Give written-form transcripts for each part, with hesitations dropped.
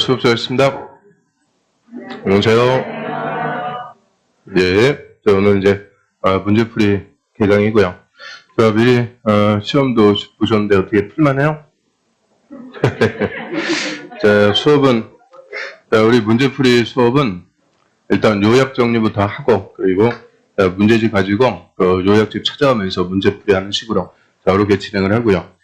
수업 시작하겠습니다. 안녕하세요. 예, 자, 오늘 이제 문제풀이 개강이고요. 자, 미리 시험도 보셨는데 어떻게 풀만해요? 자, 우리 문제풀이 수업은 일단 요약 정리부터 하고, 그리고 문제집 가지고 그 요약집 찾아오면서 문제풀이 하는 식으로 자, 이렇게 진행을 하고요.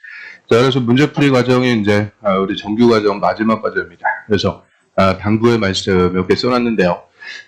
자, 그래서 문제풀이 과정이 이제 우리 정규 과정 마지막 과정입니다. 그래서 당부의 말씀 몇 개 써놨는데요.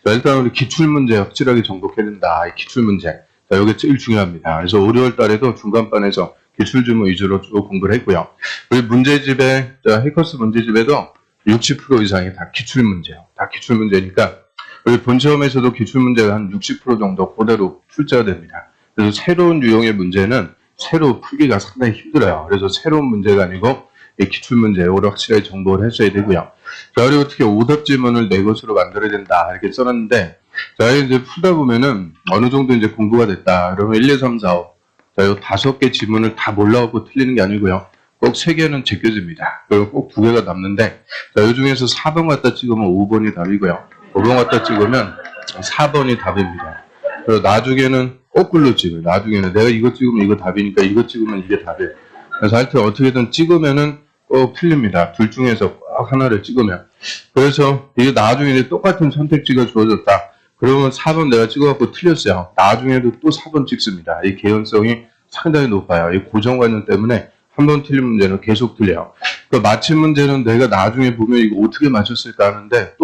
자, 일단 우리 기출문제 확실하게 정독해야 된다. 이 기출문제. 자, 이게 제일 중요합니다. 그래서 5, 6월 달에도 중간반에서 기출주문 위주로 쭉 공부를 했고요. 우리 문제집에, 해커스 문제집에도 60% 이상이 다 기출문제예요. 다 기출문제니까 우리 본시험에서도 기출문제가 한 60% 정도 그대로 출제가 됩니다. 그래서 새로운 유형의 문제는 새로 풀기가 상당히 힘들어요. 그래서 새로운 문제가 아니고 기출문제, 이걸 확실하게 정보를 했어야 되고요. 자, 그리고 어떻게 오답 지문을 내 것으로 만들어야 된다. 이렇게 써놨는데, 자, 이제 풀다 보면은 어느 정도 이제 공부가 됐다. 그러면 1, 2, 3, 4, 5. 자, 요 5개 지문을 다 몰라갖고 틀리는 게 아니고요. 꼭 3개는 제껴집니다. 그리고 꼭 2개가 남는데, 자, 요 중에서 4번 갖다 찍으면 5번이 답이고요. 5번 갖다 찍으면 4번이 답입니다. 그리고 나중에는 거꾸로 찍어요. 나중에는 내가 이거 찍으면 이거 답이니까 이거 찍으면 이게 답이에요. 그래서 하여튼 어떻게든 찍으면은 꼭 틀립니다. 둘 중에서 꼭 하나를 찍으면. 그래서 이게 나중에 이제 똑같은 선택지가 주어졌다. 그러면 4번 내가 찍어갖고 틀렸어요. 나중에도 또 4번 찍습니다. 이 개연성이 상당히 높아요. 이 고정관념 때문에 한 번 틀린 문제는 계속 틀려요. 그 맞힌 문제는 내가 나중에 보면 이거 어떻게 맞췄을까 하는데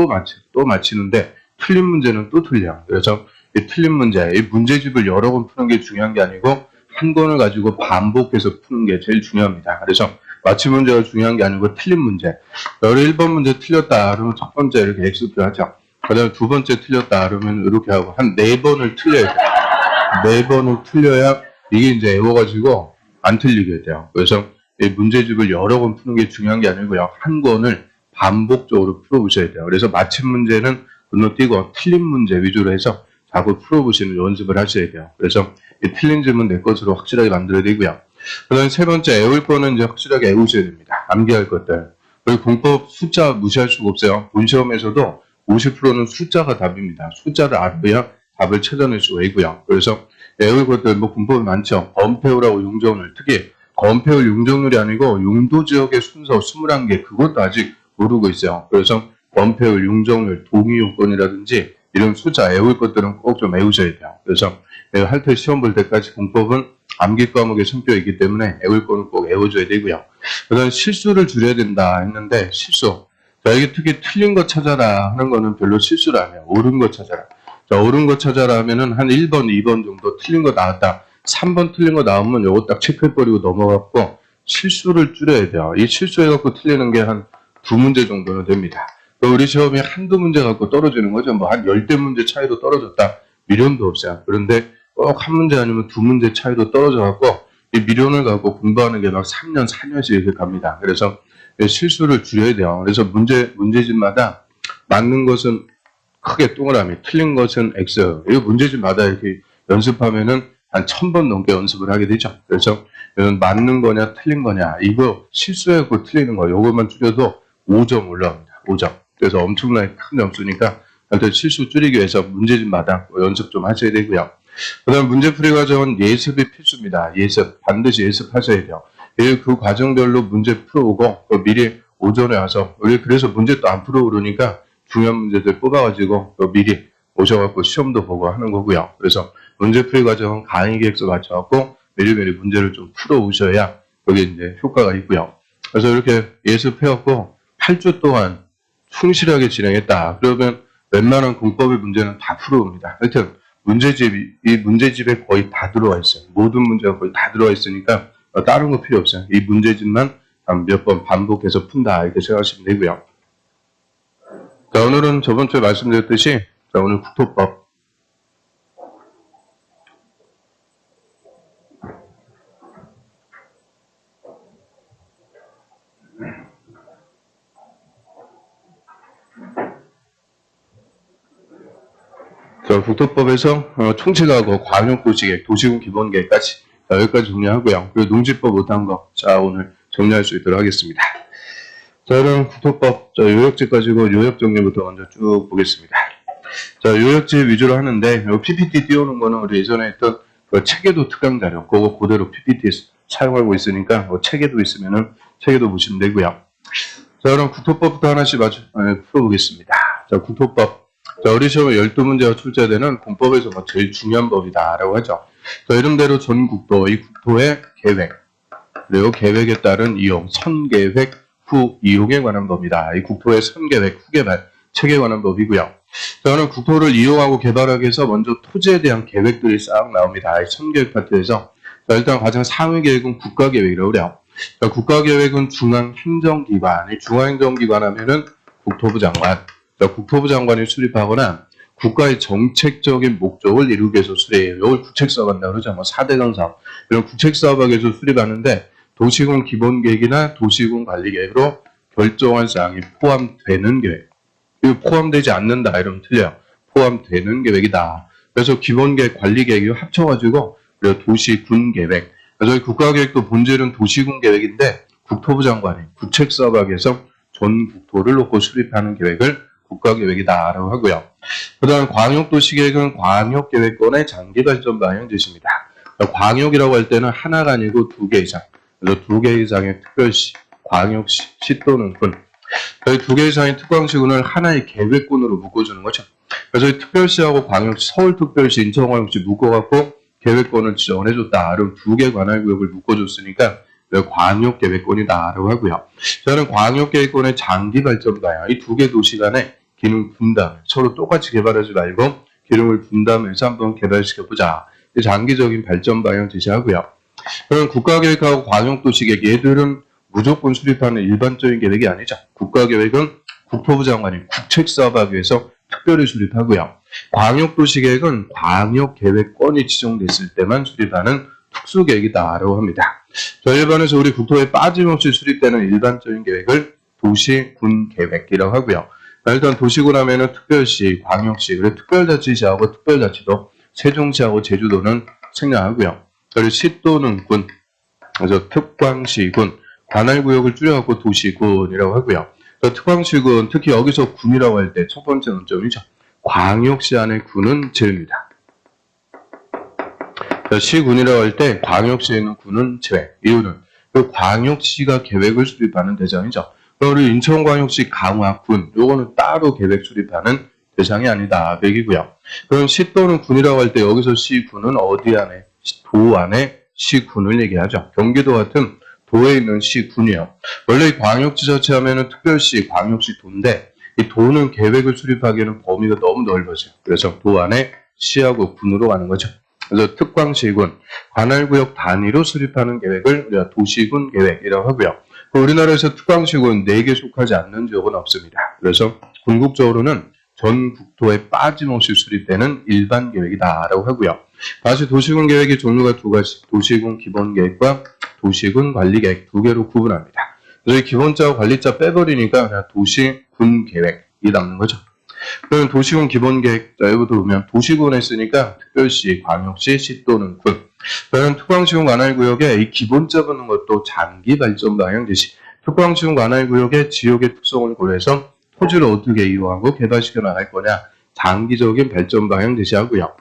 또 맞히는데 틀린 문제는 또 틀려요. 그래서 이 틀린 문제, 이 문제집을 여러 번 푸는 게 중요한 게 아니고 한 권을 가지고 반복해서 푸는 게 제일 중요합니다. 그래서 맞힌 문제가 중요한 게 아니고 틀린 문제. 1번 문제 틀렸다 그러면 첫 번째 이렇게 X표 하죠. 그 다음에 두 번째 틀렸다 그러면 이렇게 하고 한 4번을 틀려야 돼요. 4번을 틀려야 이게 이제 외워가지고 안 틀리게 돼요. 그래서 이 문제집을 여러 번 푸는 게 중요한 게 아니고요. 한 권을 반복적으로 풀어보셔야 돼요. 그래서 맞힌 문제는 건너뛰고 틀린 문제 위주로 해서 자꾸 풀어보시는 연습을 하셔야 돼요. 그래서 이 틀린 질문 내 것으로 확실하게 만들어야 되고요. 그 다음에 세 번째, 외울 거는 이제 확실하게 외우셔야 됩니다. 암기할 것들. 그리고 공법 숫자 무시할 수가 없어요. 본시험에서도 50%는 숫자가 답입니다. 숫자를 알아야 답을 찾아낼 수가 있고요. 그래서 외울 것들, 공법이 많죠. 검폐율하고 용적률. 특히 검폐율 용적률이 아니고 용도 지역의 순서 21개, 그것도 아직 모르고 있어요. 그래서 검폐율, 용적률, 동의 요건이라든지 이런 숫자 외울 것들은 꼭 좀 외우셔야 돼요. 그래서 할 때 시험 볼 때까지 공법은 암기 과목의 성격이기 때문에 외울 거는 꼭 외워줘야 되고요. 그 다음 실수를 줄여야 된다 했는데 실수. 자, 이게 특히 틀린 거 찾아라 하는 거는 별로 실수를 안 해요. 옳은 거 찾아라. 자, 옳은 거 찾아라 하면은 한 1번, 2번 정도 틀린 거 나왔다. 3번 틀린 거 나오면 요거 딱 체크해버리고 넘어갔고 실수를 줄여야 돼요. 이 실수해갖고 틀리는 게 한 2문제 정도는 됩니다. 우리 시험이 한두 문제 갖고 떨어지는 거죠. 한 10대 문제 차이로 떨어졌다. 미련도 없어요. 그런데 꼭 한 문제 아니면 2문제 차이로 떨어져갖고 이 미련을 갖고 공부하는 게 막 3년, 4년씩 이렇게 갑니다. 그래서 실수를 줄여야 돼요. 그래서 문제집마다 맞는 것은 크게 동그라미, 틀린 것은 X. 이 문제집마다 이렇게 연습하면은 한 1000번 넘게 연습을 하게 되죠. 그래서 맞는 거냐, 틀린 거냐, 이거 실수하고 틀리는 거, 요것만 줄여도 5점 올라옵니다. 5점. 그래서 엄청나게 큰 점수니까 일단 실수 줄이기 위해서 문제집마다 연습 좀 하셔야 되고요. 그 다음 문제풀이 과정은 예습이 필수입니다. 예습. 반드시 예습하셔야 돼요. 그 과정별로 문제 풀어오고 미리 오전에 와서 우리 그래서 문제 또 안 풀어 오르니까 중요한 문제들 뽑아가지고 미리 오셔갖고 시험도 보고 하는 거고요. 그래서 문제풀이 과정은 강의 계획서 맞춰갖고 매일매일 문제를 좀 풀어 오셔야 여기 이제 효과가 있고요. 그래서 이렇게 예습해갖고 8주 동안 충실하게 진행했다. 그러면 웬만한 공법의 문제는 다 풀어옵니다. 하여튼 이 문제집에 거의 다 들어와 있어요. 모든 문제가 거의 다 들어와 있으니까 다른 거 필요 없어요. 이 문제집만 몇 번 반복해서 푼다. 이렇게 생각하시면 되고요. 자, 오늘은 저번 주에 말씀드렸듯이 자, 오늘 국토법. 자, 국토법에서 총칙하고 광역도시계획, 도시군 기본계획까지 여기까지 정리하고요. 그리고 농지법 못한 거 자 오늘 정리할 수 있도록 하겠습니다. 자, 그럼 국토법, 요역집 가지고 요역 정리부터 먼저 쭉 보겠습니다. 자, 요역집 위주로 하는데, 요 PPT 띄우는 거는 우리 예전에 했던 그 체계도 특강 자료, 그거 그대로 PPT 사용하고 있으니까, 뭐 체계도 있으면은 체계도 보시면 되고요. 자, 그럼 국토법부터 하나씩 풀어보겠습니다. 자, 국토법. 자, 우리 시험에 12문제가 출제되는 공법에서 뭐 제일 중요한 법이다라고 하죠. 자, 이름대로 전국도, 이 국토의 계획, 그리고 계획에 따른 이용, 선계획, 후 이용에 관한 법이다. 이 국토의 선계획, 후개발, 체계에 관한 법이고요. 저는 국토를 이용하고 개발하기 위해서 먼저 토지에 대한 계획들이 싹 나옵니다. 이 선계획 파트에서. 자, 일단 가장 상위 계획은 국가계획이라고 그래요. 자, 국가계획은 중앙행정기관, 이 중앙행정기관 하면은 국토부 장관. 자, 국토부 장관이 수립하거나 국가의 정책적인 목적을 이루기 위해서 수립해요. 이걸 국책사업 한다고 그러죠. 뭐 4대강 사업. 이런 국책사업하기 위해서 수립하는데 도시군 기본계획이나 도시군 관리계획으로 결정한 사항이 포함되는 계획. 이거 포함되지 않는다 이러면 틀려요. 포함되는 계획이다. 그래서 기본계획, 관리계획이 합쳐가지고 그리고 도시군계획. 그래서 국가계획도 본질은 도시군계획인데 국토부 장관이 국책사업하기 위해서 전 국토를 놓고 수립하는 계획을 국가계획이다라고 하고요. 그 다음 광역도시계획은 광역계획권의 장기발전 방향 제시입니다. 광역이라고 할 때는 하나가 아니고 2개 이상. 그래서 2개 이상의 특별시, 광역시, 시 또는 군. 저희 2개 이상의 특광시군을 하나의 계획군으로 묶어주는 거죠. 그래서 이 특별시하고 광역시, 서울특별시, 인천광역시 묶어갖고 계획권을 지정해줬다. 그럼 2개 관할구역을 묶어줬으니까 광역계획권이다라고 하고요. 저는 광역계획권의 장기발전 방향, 이 2개 도시 간의 기능 분담, 서로 똑같이 개발하지 말고 기능을 분담해서 한번 개발시켜보자. 장기적인 발전 방향 제시하고요. 그럼 국가계획하고 광역도시계획, 얘들은 무조건 수립하는 일반적인 계획이 아니죠. 국가계획은 국토부 장관이 국책사업하기 위해서 특별히 수립하고요. 광역도시계획은 광역계획권이 지정됐을 때만 수립하는 특수계획이다라고 합니다. 자, 일반에서 우리 국토에 빠짐없이 수립되는 일반적인 계획을 도시군계획이라고 하고요. 일단 도시군 하면은 특별시, 광역시, 그리고 특별자치시하고 특별자치도, 세종시하고 제주도는 생략하고요. 그리고 시 또는 군, 그래서 특광시군, 관할구역을 줄여갖고 도시군이라고 하고요. 특광시군, 특히 여기서 군이라고 할 때 첫 번째 논점이죠. 광역시 안에 군은 제외입니다. 시군이라고 할 때 광역시에 있는 군은 제외. 이유는 그 광역시가 계획을 수립하는 대상이죠. 우리 인천광역시 강화군, 요거는 따로 계획 수립하는 대상이 아니다. 백이고요. 그럼 시 또는 군이라고 할 때 여기서 시군은 어디 안에? 도 안에 시군을 얘기하죠. 경기도 같은 도에 있는 시군이요. 원래 이 광역지자체 하면은 특별시, 광역시 도인데 이 도는 계획을 수립하기에는 범위가 너무 넓어져요. 그래서 도 안에 시하고 군으로 가는 거죠. 그래서 특광시군, 관할구역 단위로 수립하는 계획을 우리가 도시군 계획이라고 하고요. 우리나라에서 특광시군 4개 속하지 않는 지역은 없습니다. 그래서 궁극적으로는 전 국토에 빠짐없이 수립되는 일반 계획이다라고 하고요. 다시 도시군 계획의 종류가 2가지, 도시군 기본계획과 도시군 관리계획 2개로 구분합니다. 그래서 이 기본자와 관리자 빼버리니까 그냥 도시군 계획이 남는 거죠. 그러면 도시군 기본계획, 자, 여기부터 보면 도시군에 쓰니까 특별시, 광역시, 시 또는 군. 그러면 특광시군 관할구역에 이 기본자 붙는 것도 장기 발전 방향 제시. 특광시군 관할구역의 지역의 특성을 고려해서 토지를 어떻게 이용하고 개발시켜 나갈 거냐, 장기적인 발전 방향 제시하고요.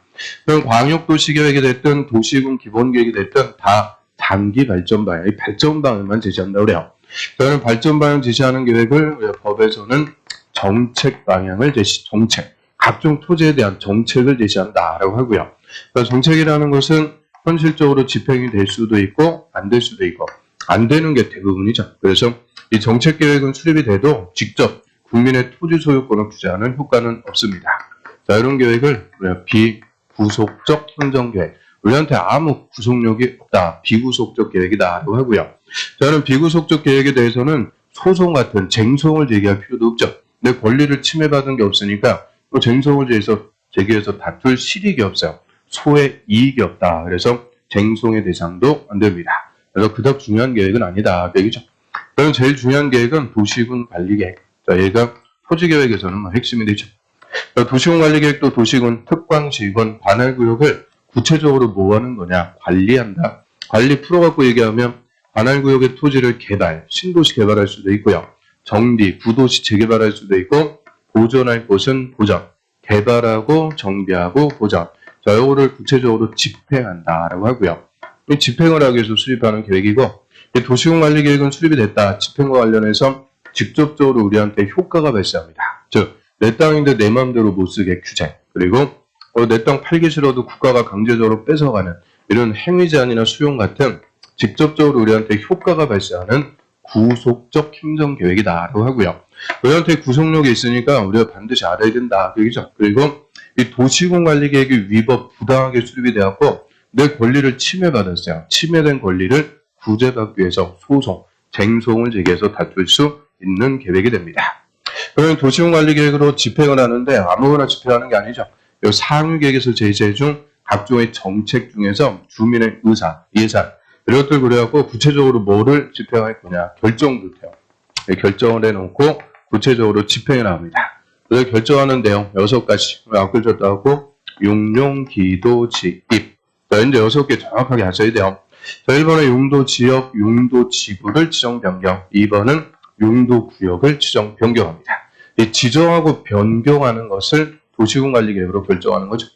그럼 광역도시계획이 됐든 도시군 기본계획이 됐든 다 장기 발전 방향, 이 발전 방향만 제시한다고 그래요. 저는 발전 방향 제시하는 계획을 법에서는 정책 방향을 정책, 각종 토지에 대한 정책을 제시한다라고 하고요. 그러니까 정책이라는 것은 현실적으로 집행이 될 수도 있고 안 될 수도 있고 안 되는 게 대부분이죠. 그래서 이 정책 계획은 수립이 돼도 직접 국민의 토지 소유권을 규제하는 효과는 없습니다. 자, 이런 계획을 우리가 비구속적 행정계획, 우리한테 아무 구속력이 없다, 비구속적 계획이다라고 하고요. 저는 비구속적 계획에 대해서는 소송 같은 쟁송을 제기할 필요도 없죠. 내 권리를 침해받은 게 없으니까 또 쟁송을 제기해서 다툴 실익이 없어요. 소의 이익이 없다. 그래서 쟁송의 대상도 안 됩니다. 그래서 그닥 중요한 계획은 아니다. 계획이죠. 그럼 제일 중요한 계획은 도시군 관리계획. 자, 얘가 토지계획에서는 핵심이 되죠. 도시군 관리계획도 도시군, 특광시군, 관할구역을 구체적으로 뭐 하는 거냐? 관리한다. 관리 풀어갖고 얘기하면 관할구역의 토지를 개발, 신도시 개발할 수도 있고요. 정비, 구도시 재개발할 수도 있고 보존할 곳은 보존, 개발하고 정비하고 보존. 자, 요거를 구체적으로 집행한다라고 하고요. 이 집행을 하기 위해서 수립하는 계획이고 이 도시공관리계획은 수립이 됐다. 집행과 관련해서 직접적으로 우리한테 효과가 발생합니다. 즉, 내 땅인데 내 마음대로 못 쓰게 규제. 그리고 내 땅 팔기 싫어도 국가가 강제적으로 뺏어가는 이런 행위 제한이나 수용 같은 직접적으로 우리한테 효과가 발생하는 구속적 행정계획이다라고 하고요. 우리한테 구속력이 있으니까 우리가 반드시 알아야 된다. 그죠? 그리고 이 도시공관리계획이 위법 부당하게 수립이 되었고 내 권리를 침해받았어요. 침해된 권리를 구제받기 위해서 소송, 쟁송을 제기해서 다툴 수 있는 계획이 됩니다. 그러면 도시공관리계획으로 집행을 하는데 아무거나 집행하는 게 아니죠. 이 상위계획에서 제시해 준 각종의 정책 중에서 주민의 의사, 예산 이런 것들 고려하고 구체적으로 뭐를 집행할 거냐 결정부터 해요. 결정을 해놓고 구체적으로 집행해 나옵니다. 그래서 결정하는 내용 6가지 앞글 줬다 하고 용용, 기도, 지, 입. 자, 이제 6개 정확하게 하셔야 돼요. 자, 1번은 용도 지역, 용도 지구를 지정 변경. 2번은 용도 구역을 지정 변경합니다. 이 지정하고 변경하는 것을 도시공관리계획으로 결정하는 거죠.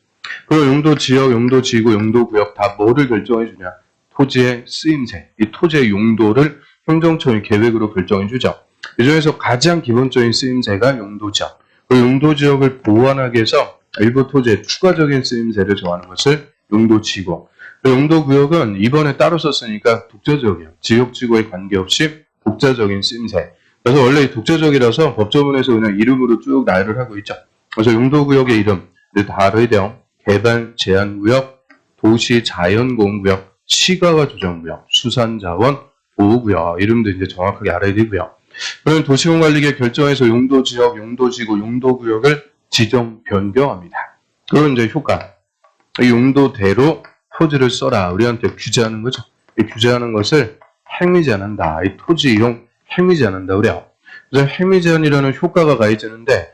그리고 용도 지역, 용도 지구, 용도 구역 다 뭐를 결정해 주냐? 토지의 쓰임새, 이 토지의 용도를 행정처의 계획으로 결정해 주죠. 이 중에서 가장 기본적인 쓰임새가 용도 지역. 그 용도 지역을 보완하기 위해서 일부 토지의 추가적인 쓰임새를 정하는 것을 용도 지구. 용도 구역은 이번에 따로 썼으니까 독자적이에요. 지역 지구에 관계없이 독자적인 쓰임새. 그래서 원래 독자적이라서 법조문에서 그냥 이름으로 쭉 나열을 하고 있죠. 그래서 용도 구역의 이름 다 알아야 돼요. 개발 제한 구역, 도시 자연 공원 구역, 시가와 조정 구역, 수산 자원 보호 구역 이름도 이제 정확하게 알아야 되고요. 그러면 도시공관리계획 결정에서 용도 지역, 용도 지구, 용도 구역을 지정 변경합니다. 그럼 이제 효과. 이 용도대로 토지를 써라. 우리한테 규제하는 거죠. 이 규제하는 것을 행위 제한한다. 이 토지 이용 행위 제한한다 그래요. 그래서 행위 제한이라는 효과가 가해지는데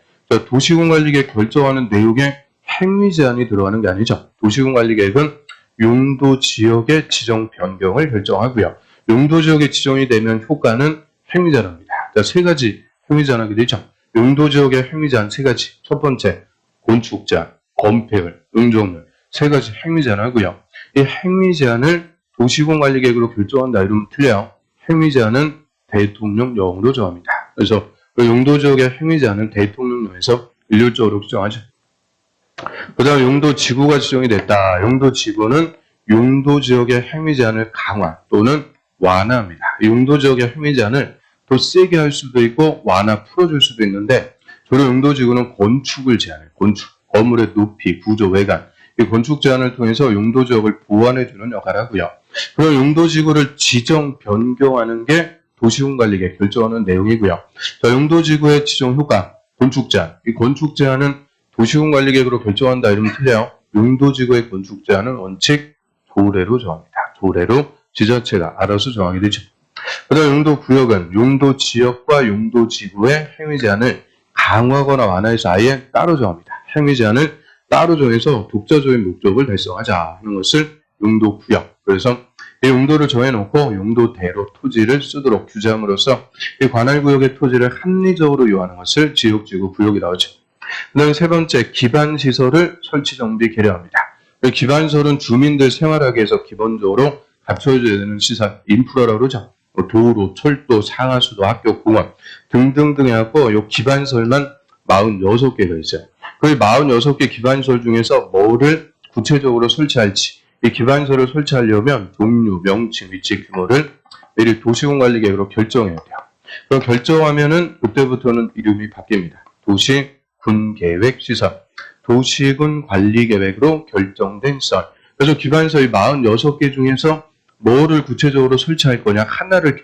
도시공관리계획 결정하는 내용에 행위 제한이 들어가는 게 아니죠. 도시공관리계획은 용도 지역의 지정 변경을 결정하고요. 용도 지역의 지정이 되면 효과는 행위 제한입니다. 자, 3가지 행위 제한하게 되죠. 용도 지역의 행위 제한 3가지. 첫 번째, 건축 제한, 건폐율, 응종률 3가지 행위 제한하고요. 이 행위 제한을 도시공관리계획으로 결정한다 이러면 틀려요. 행위 제한은 대통령령으로 정합니다. 그래서 그 용도 지역의 행위 제한은 대통령령에서 일률적으로 규정하죠. 그 다음 용도 지구가 지정이 됐다. 용도 지구는 용도 지역의 행위 제한을 강화 또는 완화합니다. 용도 지역의 행위 제한을 더 세게 할 수도 있고 완화 풀어줄 수도 있는데 주로 용도 지구는 건축을 제한해요. 건축, 건물의 높이, 구조, 외관 이 건축 제한을 통해서 용도 지역을 보완해주는 역할을 하고요. 그럼 용도 지구를 지정 변경하는 게 도시공관리계획 결정하는 내용이고요. 자, 용도 지구의 지정 효과, 건축 제한. 이 건축 제한은 도시공관리계획으로 결정한다 이러면 틀려요. 용도지구의 건축 제한은 원칙 도래로 정합니다. 도래로 지자체가 알아서 정하게 되죠. 그다음 용도구역은 용도지역과 용도지구의 행위 제한을 강화하거나 완화해서 아예 따로 정합니다. 행위 제한을 따로 정해서 독자적인 목적을 달성하자 하는 것을 용도구역. 그래서 이 용도를 정해놓고 용도대로 토지를 쓰도록 규제함으로써 이 관할구역의 토지를 합리적으로 이용하는 것을 지역지구 구역이라고 하죠. 그 다음에 3번째, 기반시설을 설치, 정비, 개량합니다. 기반시설은 주민들 생활하기 위해서 기본적으로 갖춰져야 되는 시설, 인프라라고 그러죠. 도로, 철도, 상하수도, 학교, 공원 등등등 해갖고 이 기반시설만 46개가 있어요. 그 46개 기반시설 중에서 뭐를 구체적으로 설치할지 이 기반시설을 설치하려면 종류, 명칭, 위치, 규모를 미리 도시공관리계획으로 결정해야 돼요. 그럼 결정하면은 그때부터는 이름이 바뀝니다. 도시군계획 시설, 도시군 관리계획으로 결정된 시설. 그래서 기반시설 46개 중에서 뭐를 구체적으로 설치할 거냐 하나를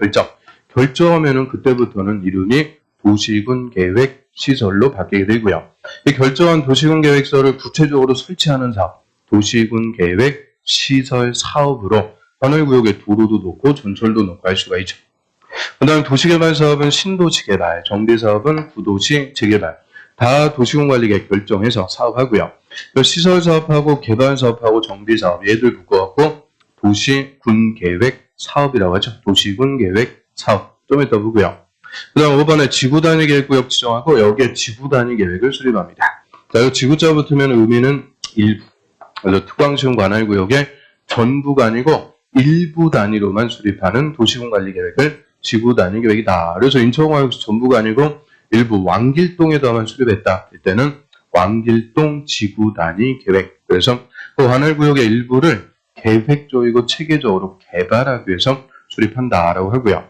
결정하면은 그때부터는 이름이 도시군계획 시설로 바뀌게 되고요. 이 결정한 도시군계획서를 구체적으로 설치하는 사업, 도시군계획 시설 사업으로 관할구역에 도로도 놓고 전철도 놓고 할 수가 있죠. 그 다음 도시개발 사업은 신도시 개발, 정비사업은 구도시 재개발 다 도시공관리계획 결정해서 사업하고요. 시설 사업하고 개발 사업하고 정비 사업 얘들 묶어갖고 도시군계획 사업이라고 하죠. 도시군계획 사업 좀 이따 보고요. 그 다음 5번에 지구 단위 계획구역 지정하고 여기에 지구 단위 계획을 수립합니다. 자, 이 지구자 붙으면 의미는 일부. 그래서 특광시흥 관할구역의 전부가 아니고 일부 단위로만 수립하는 도시군관리계획을 지구 단위 계획이다. 그래서 인천공항에서 전부가 아니고 일부 왕길동에다만 수립했다. 이때는 왕길동 지구 단위 계획. 그래서 그 관할구역의 일부를 계획적이고 체계적으로 개발하기 위해서 수립한다라고 하고요.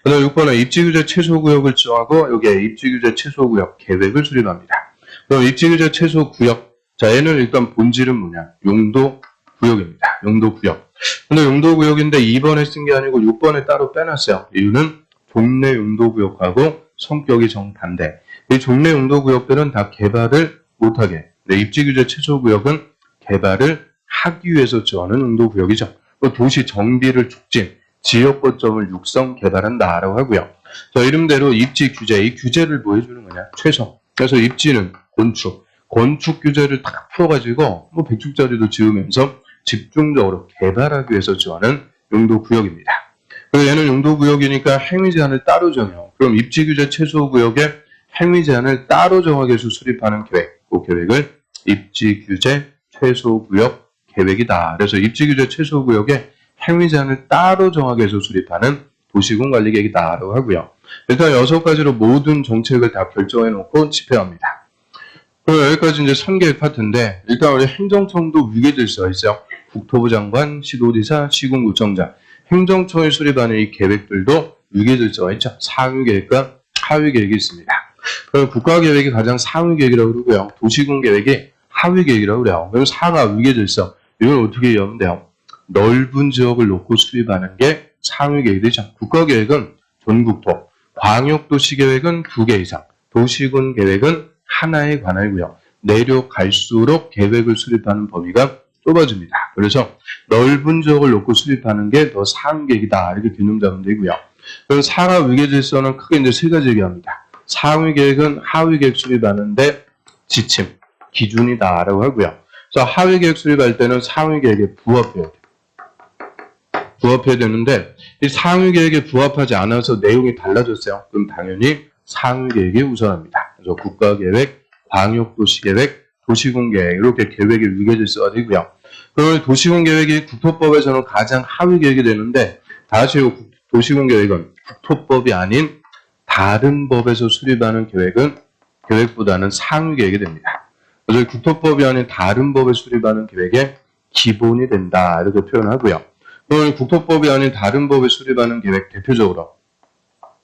그 다음 6번은 입지규제 최소구역을 지정하고 여기에 입지규제 최소구역 계획을 수립합니다. 그럼 입지규제 최소구역, 자 얘는 일단 본질은 뭐냐? 용도구역입니다. 용도구역. 근데 용도구역인데 2번에 쓴 게 아니고 6번에 따로 빼놨어요. 이유는 종래 용도구역하고 성격이 정반대. 이 종래 용도구역들은 다 개발을 못하게. 입지규제 최소구역은 개발을 하기 위해서 지어하는 용도구역이죠. 도시 정비를 촉진, 지역 거점을 육성 개발한다라고 하고요. 자, 이름대로 입지 규제, 이 규제를 뭐 해주는 거냐? 최소. 그래서 입지는 건축 규제를 딱 풀어가지고 뭐 100축짜리도 지으면서 집중적으로 개발하기 위해서 지어하는 용도구역입니다. 그리고 얘는 용도구역이니까 행위 제한을 따로 정해요. 그럼 입지 규제 최소 구역에 행위 제한을 따로 정하기 위해서 수립하는 계획, 그 계획을 입지 규제 최소 구역 계획이다. 그래서 입지 규제 최소 구역에 행위 제한을 따로 정하기 위해서 수립하는 도시군 관리 계획이다라고 하고요. 일단 6가지로 모든 정책을 다 결정해 놓고 집행합니다. 그리고 여기까지 이제 선계획 파트인데 일단 우리 행정청도 위계질서가 있어요. 국토부 장관, 시도지사, 시군구청장, 행정청이 수립하는 이 계획들도 위계질서가 있죠. 상위계획과 하위계획이 있습니다. 그럼 국가계획이 가장 상위계획이라고 그러고요. 도시군계획이 하위계획이라고 그래요. 그럼 상하 위계질서, 이걸 어떻게 이해하면 돼요? 넓은 지역을 놓고 수립하는 게 상위계획이죠. 국가계획은 전국토, 광역도시계획은 2개 이상, 도시군계획은 하나에 관할고요. 내려갈수록 계획을 수립하는 범위가 좁아집니다. 그래서 넓은 지역을 놓고 수립하는 게 더 상위계획이다. 이렇게 균형 잡으면 되고요. 그럼 상하 위계질서는 크게 이제 3가지 얘기합니다. 상위계획은 하위계획 수립하는데 지침, 기준이다라고 하고요. 그래서 하위계획 수립할 때는 상위계획에 부합해야 되는데 이 상위계획에 부합하지 않아서 내용이 달라졌어요. 그럼 당연히 상위계획이 우선합니다. 그래서 국가계획, 광역도시계획, 도시군계획 이렇게 계획의 위계질서가 되고요. 그러면 도시군계획이 국토법에서는 가장 하위계획이 되는데 다시 도시군계획은 국토법이 아닌 다른 법에서 수립하는 계획보다는 상위계획이 됩니다. 그래서 국토법이 아닌 다른 법에 수립하는 계획의 기본이 된다 이렇게 표현하고요. 그러면 국토법이 아닌 다른 법에 수립하는 계획 대표적으로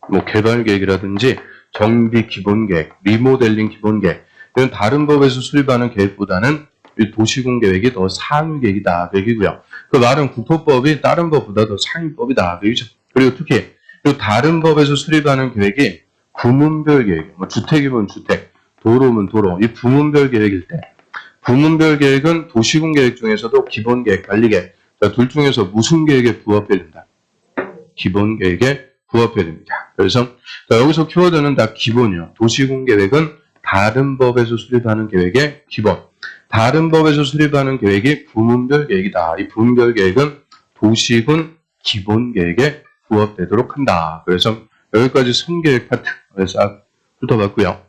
뭐 개발계획이라든지 정비 기본계획, 리모델링 기본계획 이런 다른 법에서 수립하는 계획보다는 이 도시군 계획이 더 상위계획이다 그 얘기고요. 그 말은 국토법이 다른 법보다 더 상위법이다 그 얘기죠. 그리고 특히 다른 법에서 수립하는 계획이 부문별 계획, 뭐 주택이면 주택, 도로면 도로, 이 부문별 계획일 때 부문별 계획은 도시군 계획 중에서도 기본계획, 관리계획 둘 중에서 무슨 계획에 부합해야 된다? 기본계획에 부합해야 됩니다. 그래서 여기서 키워드는 다 기본이요. 도시군 계획은 다른 법에서 수립하는 계획의 기본. 다른 법에서 수립하는 계획이 부문별 계획이다. 이 부문별 계획은 도시군 기본 계획에 부합되도록 한다. 그래서 여기까지 선계획 파트에서 훑어봤고요.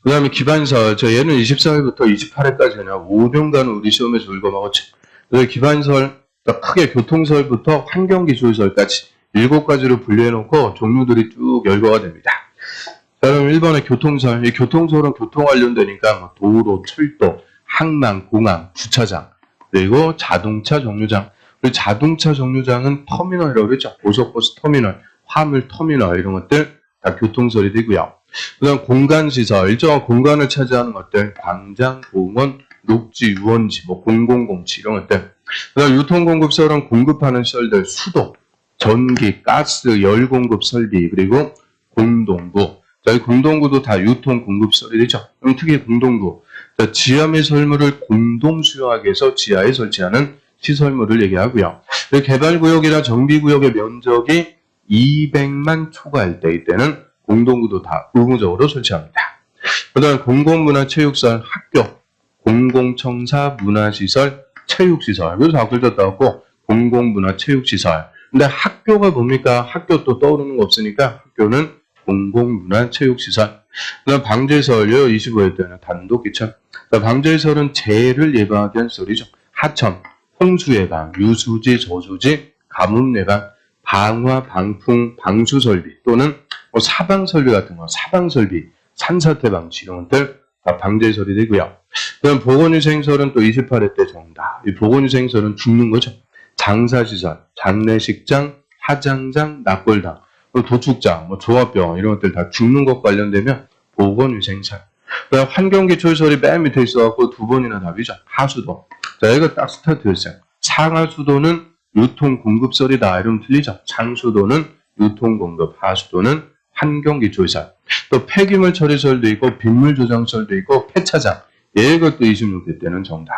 그 다음에 기반설, 얘는 24회부터 28회까지는 5년간 우리 시험에서 읽어먹었죠. 그래서 기반설, 크게 교통설부터 환경기술설까지 7가지로 분류해놓고 종류들이 쭉 열거가 됩니다. 그럼 1번에 교통설, 이 교통설은 교통 관련되니까 도로, 철도, 항만, 공항, 주차장, 그리고 자동차 정류장. 그리고 자동차 정류장은 터미널이라고 그랬죠. 고속버스 터미널, 화물 터미널 이런 것들 다 교통설이 되고요. 그 다음 공간시설, 일정한 공간을 차지하는 것들, 광장, 공원, 녹지, 유원지, 뭐 공공공치 이런 것들. 그 다음 유통공급설은 공급하는 시설들, 수도, 전기, 가스, 열공급 설비, 그리고 공동구. 자, 이 공동구도 다 유통공급설이 되죠. 그럼 특히 공동구. 자, 지하 및 설물을 공동 수용하기 위해서 지하에 설치하는 시설물을 얘기하고요. 개발구역이나 정비구역의 면적이 200만 초과할 때 이때는 공동구도 다 의무적으로 설치합니다. 그 다음 공공문화체육시설 학교, 공공청사 문화시설, 체육시설. 그래서 아까 졌다고 공공문화체육시설. 근데 학교가 뭡니까? 학교 또 떠오르는 거 없으니까 학교는 공공문화체육시설. 그 다음 방제설요. 25회 때는 단독기천. 방제설은 재해를 예방하기 위한 시설이죠. 하천, 홍수 예방, 유수지, 저수지, 가뭄 예방, 방화, 방풍, 방수 설비 또는 뭐 사방 설비 같은 거, 사방 설비, 산사태 방지 이런 것들 다 방제설이 되고요. 그다음 보건위생설은 또 28회 때 정답. 이 보건위생설은 죽는 거죠. 장사시설, 장례식장, 화장장, 낙골당, 도축장, 뭐 조합병 이런 것들 다 죽는 것 관련되면 보건위생설. 그다음 환경기초시설이 맨 밑에 있어갖고 두 번이나 답이죠. 하수도. 자, 이거 딱 스타트였어요. 상하수도는 유통공급설이다. 이러면 틀리죠. 상수도는 유통공급, 하수도는 환경기초시설. 또 폐기물 처리설도 있고 빗물조장설도 있고 폐차장. 이것도 26회 때는 정답.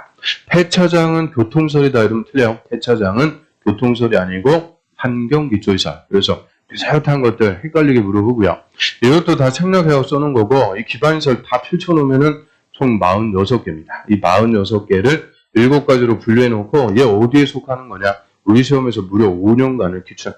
폐차장은 교통설이다. 이러면 틀려요. 폐차장은 교통설이 아니고 환경기초시설. 그래서 비슷한 것들 헷갈리게 물어보고요. 이것도 다 생략해서 써놓은 거고 이 기반시설 다 펼쳐놓으면은 총 46개입니다. 이 46개를 7가지로 분류해놓고 얘 어디에 속하는 거냐? 우리 시험에서 무려 5년간을 기출.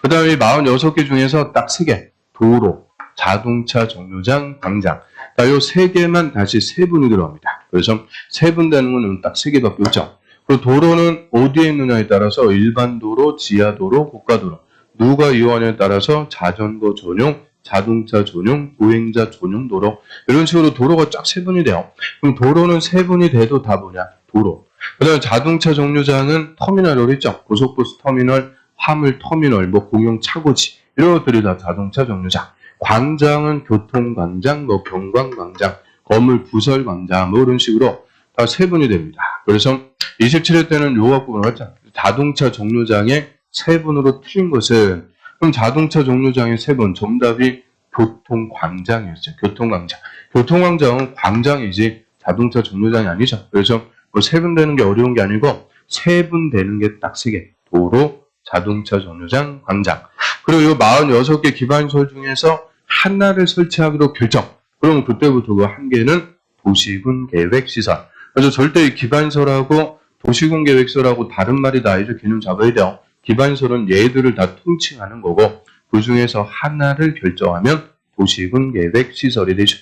그 다음에 이 46개 중에서 딱 3개. 도로, 자동차 정류장, 광장. 이 3개만 다시 세분이 들어갑니다. 그래서 세분되는 거는 딱 3개밖에 없죠. 그리고 도로는 어디에 있느냐에 따라서 일반 도로, 지하도로, 고가도로. 누가 이용하냐에 따라서 자전거 전용, 자동차 전용, 보행자 전용 도로 이런 식으로 도로가 쫙 세분이 돼요. 그럼 도로는 세분이 돼도 다 뭐냐? 도로. 그 다음에 자동차 정류장은 터미널 있죠. 고속버스 터미널, 화물 터미널, 뭐 공용 차고지 이런 것들이 다 자동차 정류장. 광장은 교통광장, 뭐 경광광장, 건물 부설광장 뭐 이런 식으로 다 세분이 됩니다. 그래서 27회 때는 요 갖고 나왔죠. 자동차 정류장의 세분으로 틀린 것은 그럼 자동차 정류장의 세분 정답이 교통광장이었죠. 교통광장. 교통광장은 광장이지 자동차 정류장이 아니죠. 그래서 뭐 세분되는 게 어려운 게 아니고 세분되는 게 딱 3개. 도로, 자동차 정류장, 광장. 그리고 이 46개 기반시설 중에서 하나를 설치하기로 결정. 그럼 그때부터 그 한 개는 도시군 계획시설. 그래서 절대 이 기반시설하고 도시군 계획시설하고 다른 말이다. 이렇게 개념 잡아야 돼요. 기반시설은 얘들을 다 통칭하는 거고 그 중에서 하나를 결정하면 도시군 계획 시설이 되죠.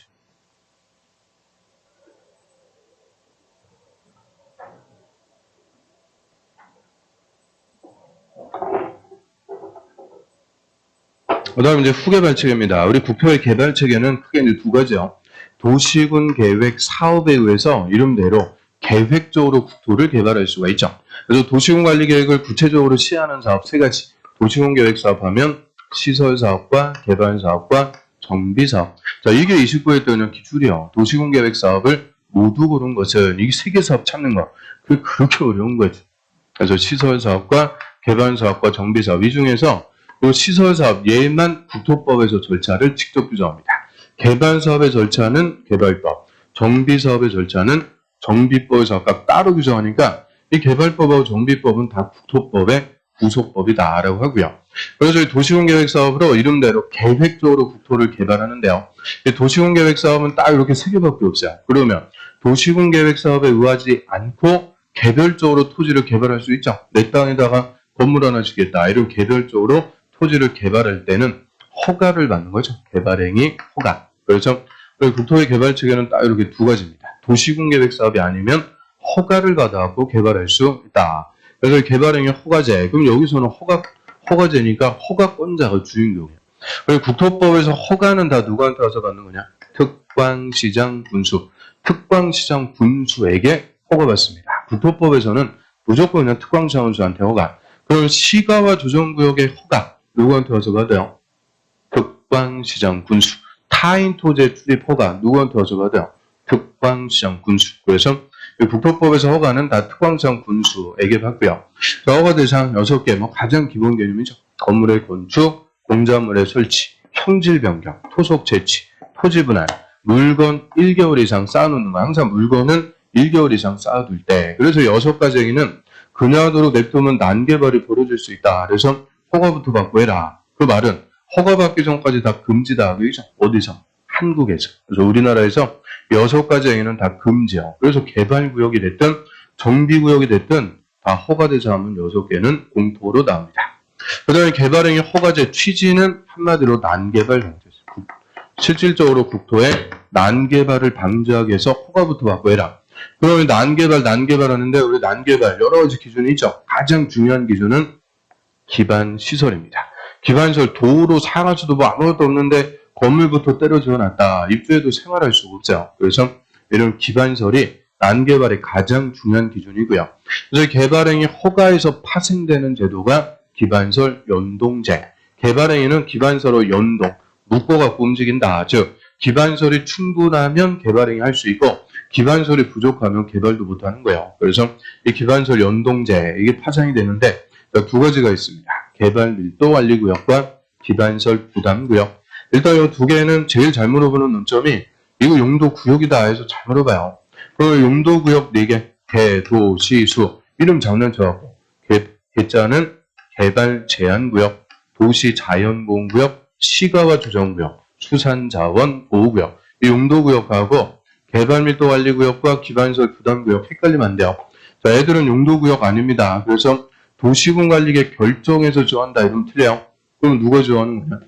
그 다음에 이제 후계 발칙입니다. 우리 국표의 개발 체계는 크게 이제 2가지요. 도시군 계획 사업에 의해서 이름대로 계획적으로 국토를 개발할 수가 있죠. 그래서 도시군 관리 계획을 구체적으로 시행하는 사업 3가지. 도시군 계획 사업하면 시설 사업과 개발 사업과 정비 사업. 자, 이게 29회 때는 기출이요. 도시군 계획 사업을 모두 고른 것은 이 3개 사업 찾는 거. 그게 그렇게 어려운 거지. 그래서 시설 사업과 개발 사업과 정비 사업 이 중에서 이 시설 사업 얘만 국토법에서 절차를 직접 규정합니다. 개발 사업의 절차는 개발법, 정비 사업의 절차는 정비법에서 각각 따로 규정하니까 이 개발법하고 정비법은 다 국토법의 부속법이다라고 하고요. 그래서 이 도시군 계획 사업으로 이름대로 계획적으로 국토를 개발하는데요. 이 도시군 계획 사업은 딱 이렇게 3개밖에 없어요. 그러면 도시군 계획 사업에 의하지 않고 개별적으로 토지를 개발할 수 있죠. 내 땅에다가 건물 하나 짓겠다. 이런 개별적으로 토지를 개발할 때는 허가를 받는 거죠. 개발행위 허가. 그래서 국토의 개발 체계는 딱 이렇게 2가지입니다. 도시군 계획 사업이 아니면 허가를 받아갖고 개발할 수 있다. 그래서 개발행위 허가제. 그럼 여기서는 허가제니까 허가권자가 주인공이에요. 그리고 국토법에서 허가는 다 누구한테 와서 받는 거냐? 특광시장 군수. 특광시장 군수에게 허가받습니다. 국토법에서는 무조건 그냥 특광시장 군수한테 허가. 그럼 시가와 조정구역의 허가 누구한테 와서 받아요? 특광시장 군수. 타인 토지의 출입 허가 누구한테 와서 받아요? 특광시장 군수. 그래서 국토법에서 허가는 다 특광시장 군수에게 받고요. 허가 대상 6개, 뭐 가장 기본 개념이죠. 건물의 건축, 공작물의 설치, 형질 변경, 토속 재치, 토지 분할, 물건 1개월 이상 쌓아놓는 거. 항상 물건은 1개월 이상 쌓아둘 때. 그래서 6가지 얘기는 그녀도로 냅두면 난개발이 벌어질 수 있다. 그래서 허가부터 받고 해라. 그 말은 허가받기 전까지 다 금지다. 그죠? 어디서? 한국에서. 그래서 우리나라에서 6가지 행위는 다 금지요. 그래서 개발구역이 됐든 정비구역이 됐든 다 허가되자 하면 6개는 공통으로 나옵니다. 그 다음에 개발행위 허가제 취지는 한마디로 난개발 방지죠. 실질적으로 국토에 난개발을 방지하기 위해서 허가부터 받고 해라. 그러면 난개발하는데 우리 난개발 여러 가지 기준이 있죠. 가장 중요한 기준은 기반시설입니다. 기반시설 도로 상하수도 뭐 아무것도 없는데 건물부터 때려 지어놨다. 입주해도 생활할 수가 없죠. 그래서 이런 기반시설이 난개발의 가장 중요한 기준이고요. 그래서 개발행위 허가에서 파생되는 제도가 기반시설 연동제. 개발행위는 기반시설로 연동, 묶어갖고 움직인다. 즉 기반시설이 충분하면 개발행위 할 수 있고 기반시설이 부족하면 개발도 못하는 거예요. 그래서 이 기반시설 연동제 이게 파생이 되는데 2가지가 있습니다. 개발 밀도 관리구역과 기반시설 부담구역. 일단 이 2개는 제일 잘 물어보는 논점이 이거 용도 구역이다 해서 잘 물어봐요. 그 용도 구역 4개 개, 도, 시, 수 이름 장난쳐갖고 개자는 개발 제한구역, 도시 자연보호구역, 시가와 조정구역, 수산자원 보호구역. 이 용도구역하고 개발밀도 관리구역과 기반시설 부담구역 헷갈리면 안 돼요. 자, 애들은 용도구역 아닙니다. 그래서 도시군관리계 결정해서 지원한다 이러면 틀려요. 그럼 누가 지원하는 거냐?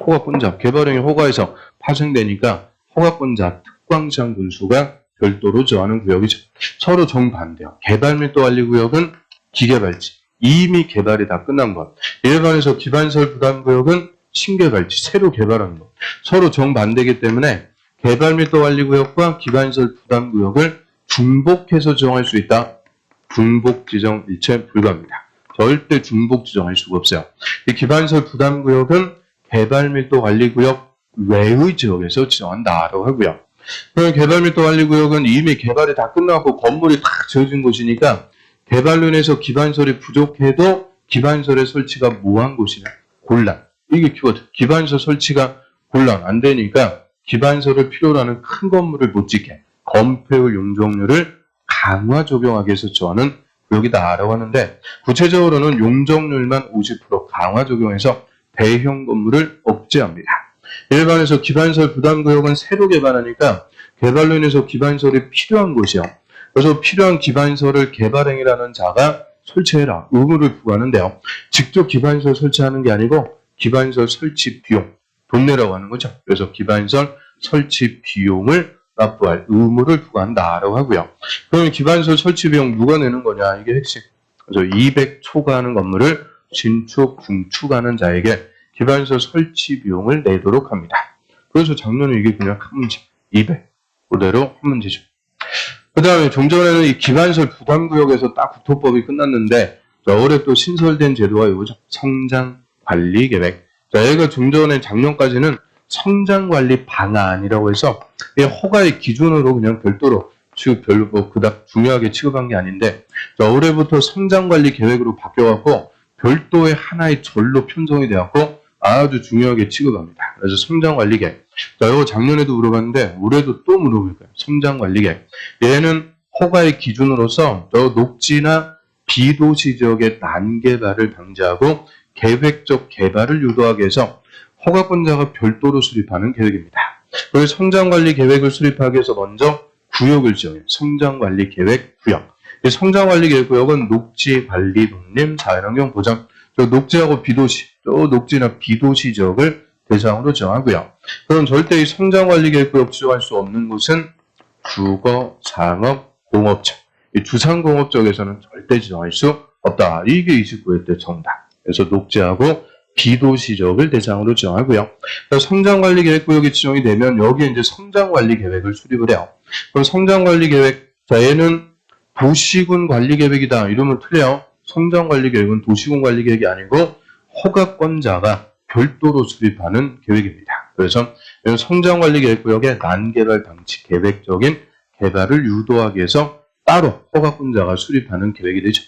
허가권자. 개발행위 허가에서 파생되니까 허가권자 특광시장 군수가 별도로 지원하는 구역이죠. 서로 정반대요. 개발밀도 관리구역은 기계발지. 이미 개발이 다 끝난 것. 이에 반해서 기반시설 부담구역은 신개발지. 새로 개발하는 것. 서로 정반대이기 때문에 개발밀도 관리구역과 기반시설 부담구역을 중복해서 지정할 수 있다. 중복 지정 일체 불가합니다. 절대 중복 지정할 수가 없어요. 이 기반시설 부담구역은 개발밀도 관리구역 외의 지역에서 지정한다라고 하고요. 그럼 개발밀도 관리구역은 이미 개발이 다 끝나고 건물이 다 지어진 곳이니까 개발로 인해서 기반시설이 부족해도 기반시설의 설치가 뭐한 곳이냐? 곤란. 이게 키워드. 기반시설 설치가 곤란 안 되니까 기반시설을 필요로 하는 큰 건물을 못 짓게 건폐율 용적률을 강화 적용하기 위해서 지원하는 구역이다라고 하는데 구체적으로는 용적률만 50% 강화 적용해서 대형 건물을 억제합니다. 일반에서 기반시설 부담구역은 새로 개발하니까 개발로 인해서 기반시설이 필요한 곳이요. 그래서 필요한 기반시설을 개발행위라는 자가 설치해라. 의무를 부과하는데요. 직접 기반시설 설치하는 게 아니고 기반시설 설치 비용, 돈 내라고 하는 거죠. 그래서 기반시설 설치 비용을 납부할 의무를 부과한다라고 하고요. 그러면 기반시설 설치 비용 누가 내는 거냐? 이게 핵심. 그래서 200 초과하는 건물을 신축, 중축하는 자에게 기반시설 설치 비용을 내도록 합니다. 그래서 작년에 이게 그냥 한 문제, 200. 그대로 한 문제죠. 그 다음에 좀 전에는 이 기반시설 부담구역에서 딱 국토법이 끝났는데 올해 또 신설된 제도가 이거죠. 성장관리계획. 자, 얘가 좀 전에 작년까지는 성장관리 방안이라고 해서 허가의 기준으로 그냥 별도로 별로 뭐 그닥 중요하게 취급한 게 아닌데 자, 올해부터 성장관리 계획으로 바뀌어갖고 별도의 하나의 절로 편성이 되었고 아주 중요하게 취급합니다. 그래서 성장관리 계획. 자, 이거 작년에도 물어봤는데 올해도 또 물어볼 거예요. 성장관리 계획. 얘는 허가의 기준으로서 녹지나 비도시 지역의 난개발을 방지하고 계획적 개발을 유도하기 위해서 허가권자가 별도로 수립하는 계획입니다. 그래서 성장관리 계획을 수립하기 위해서 먼저 구역을 지어요. 성장관리 계획 구역. 이 성장관리 계획 구역은 녹지, 관리, 농림, 자연환경 보장, 녹지하고 비도시, 녹지나 비도시 지역을 대상으로 정하고요. 그럼 절대 이 성장관리 계획 구역 지정할 수 없는 곳은 주거, 상업, 공업청. 이 주상공업 쪽에서는 절대 지정할 수 없다. 이게 29회 때 정답. 그래서 녹지하고 비도시 지역을 대상으로 지정하고요. 성장관리 계획 구역이 지정이 되면 여기에 이제 성장관리 계획을 수립을 해요. 그럼 성장관리 계획, 자, 얘는 도시군 관리 계획이다. 이러면 틀려요. 성장관리 계획은 도시군 관리 계획이 아니고 허가권자가 별도로 수립하는 계획입니다. 그래서 성장관리 계획 구역의 난개발 방치 계획적인 개발을 유도하기 위해서 따로 허가권자가 수립하는 계획이 되죠.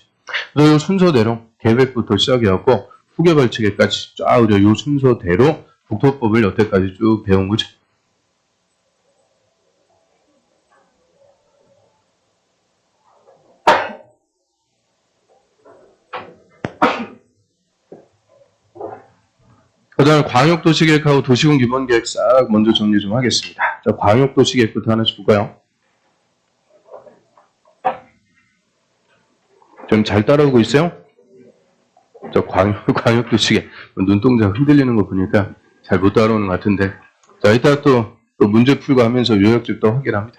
그래서 이 순서대로 계획부터 시작해갖고 후계 발칙에까지 쫙 우리가 이 순서대로 국토법을 여태까지 쭉 배운 거죠. 그다음에 광역도시계획하고 도시군 기본계획 싹 먼저 정리 좀 하겠습니다. 자, 광역도시계획부터 하나씩 볼까요? 좀 잘 따라오고 있어요? 저 광역도시계획 눈동자 흔들리는 거 보니까 잘 못 따라오는 것 같은데, 자, 이따 또 문제 풀고 하면서 요약집도 확인합니다.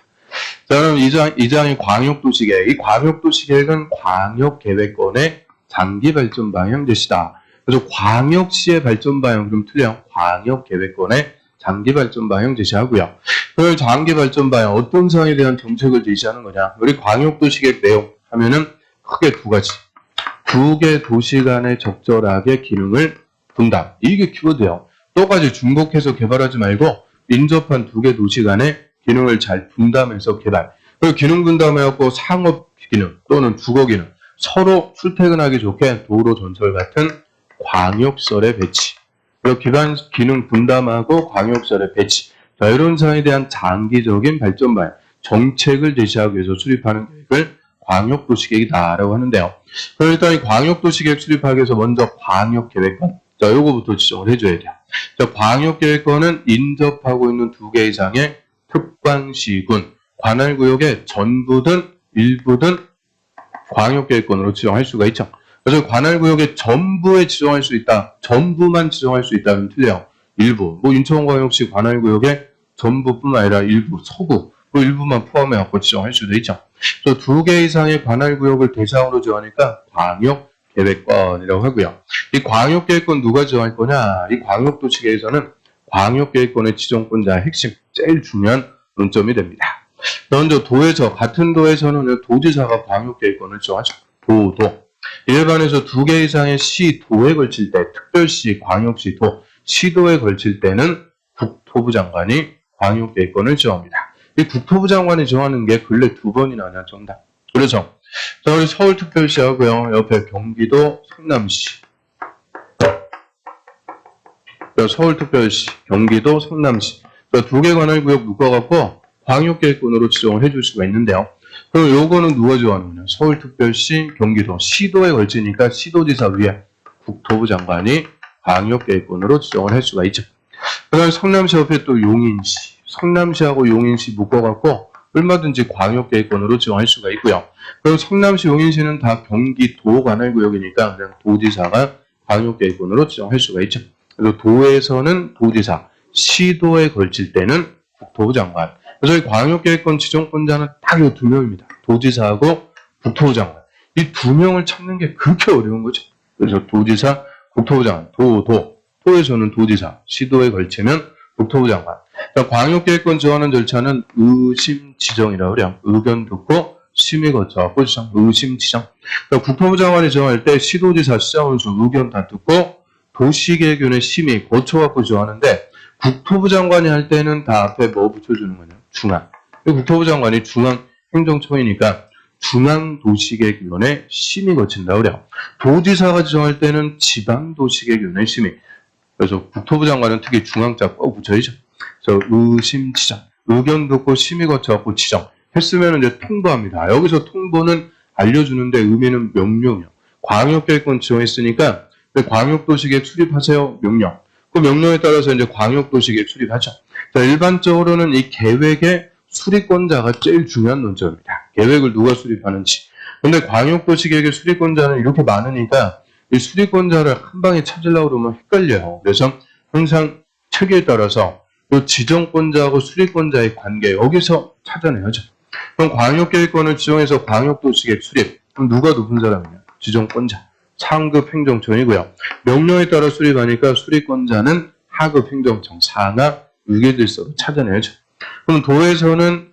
자, 그럼 2장이 광역도시계획. 이 광역도시계획은 광역계획권의 장기 발전 방향 제시다. 그래서 광역시의 발전 방향 좀 틀려요. 광역계획권의 장기 발전 방향 제시하고요. 그 장기 발전 방향 어떤 사항에 대한 정책을 제시하는 거냐? 우리 광역도시계획 내용 하면은 크게 두 가지. 두 개 도시 간의 적절하게 기능을 분담. 이게 키워드예요. 똑같이 중복해서 개발하지 말고 인접한 두 개 도시 간의 기능을 잘 분담해서 개발. 그리고 기능 분담해갖고 상업 기능 또는 주거 기능 서로 출퇴근하기 좋게 도로 전철 같은 광역설의 배치. 그리고 기반 기능 분담하고 광역설의 배치. 자, 이런 사항에 대한 장기적인 발전 방향, 정책을 제시하기 위해서 수립하는 계획을 광역도시계획이다라고 하는데요. 그럼 일단 이 광역도시계획 수립하기 위해서 먼저 광역계획권. 자, 요거부터 지정을 해줘야 돼요. 자, 광역계획권은 인접하고 있는 두 개 이상의 특광시군, 관할구역의 전부든 일부든 광역계획권으로 지정할 수가 있죠. 그래서 관할구역의 전부에 지정할 수 있다. 전부만 지정할 수 있다면 틀려요. 일부. 뭐 인천광역시 관할구역의 전부뿐만 아니라 일부, 서구, 뭐 일부만 포함해갖고 지정할 수도 있죠. 그래서 두 개 이상의 관할구역을 대상으로 지정하니까 광역계획권이라고 하고요. 이 광역계획권 누가 지정할 거냐? 이 광역도시계획에서는 광역계획권의 지정권자의 핵심, 제일 중요한 논점이 됩니다. 먼저 도에서, 같은 도에서는 도지사가 광역계획권을 지정하죠. 도도. 일반에서 두 개 이상의 시도에 걸칠 때, 특별시, 광역시, 도, 시도에 걸칠 때는 국토부 장관이 광역계획권을 지정합니다. 이 국토부 장관이 정하는 게 근래 두 번이나 하냐, 정답. 그래서, 자, 우리 서울특별시 하고요. 옆에 경기도 성남시. 서울특별시, 경기도 성남시. 두 개 관할구역 묶어갖고 광역계획권으로 지정을 해줄 수가 있는데요. 그럼 요거는 누가 지정하는 거냐? 서울특별시, 경기도, 시도에 걸치니까 시도지사 위에 국토부 장관이 광역계획권으로 지정을 할 수가 있죠. 그 다음에 성남시 옆에 또 용인시. 성남시하고 용인시 묶어갖고 얼마든지 광역계획권으로 지정할 수가 있고요. 그럼 성남시, 용인시는 다 경기도 관할구역이니까 그냥 도지사가 광역계획권으로 지정할 수가 있죠. 그래서 도에서는 도지사, 시도에 걸칠 때는 국토부 장관. 그래서 이 광역계획권 지정권자는 딱 이 두 명입니다. 도지사하고 국토부 장관. 이 두 명을 찾는 게 그렇게 어려운 거죠. 그래서 도지사, 국토부 장관, 도에서는 도지사, 시도에 걸치면 국토부 장관. 그러니까 광역계획권 지정하는 절차는 의심 지정이라고 그래요. 의견 듣고 심의 거쳐갖고 지정, 의심 지정. 그러니까 국토부 장관이 지정할 때 시도지사, 시장원수 의견 다 듣고 도시계획위원회 심의 거쳐갖고 지정하는데 국토부 장관이 할 때는 다 앞에 뭐 붙여주는 거냐? 중앙. 국토부 장관이 중앙행정처이니까 중앙도시계획위원회 심의 거친다고 그래요. 도지사가 지정할 때는 지방도시계획위원회 심의. 그래서 국토부 장관은 특히 중앙자 꼭 붙여야죠. 그래서 의심 지정, 의견 듣고 심의 거쳐갖고 지정 했으면 이제 통보합니다. 여기서 통보는 알려주는데 의미는 명령이요. 광역계획권 지정했으니까 광역도시계획 수립하세요. 명령. 그 명령에 따라서 이제 광역도시계획 수립하죠. 자, 일반적으로는 이 계획의 수립권자가 제일 중요한 논점입니다. 계획을 누가 수립하는지. 근데 광역도시계획의 수립권자는 이렇게 많으니까 이 수립권자를 한 방에 찾으려고 그러면 헷갈려요. 그래서 항상 체계에 따라서 이 지정권자하고 수립권자의 관계 여기서 찾아내야죠. 그럼 광역계획권을 지정해서 광역도시계획 수립. 그럼 누가 높은 사람이냐? 지정권자. 상급 행정청이고요. 명령에 따라 수립하니까 수립권자는 하급 행정청, 상하 위계질서로 찾아내야죠. 그럼 도에서는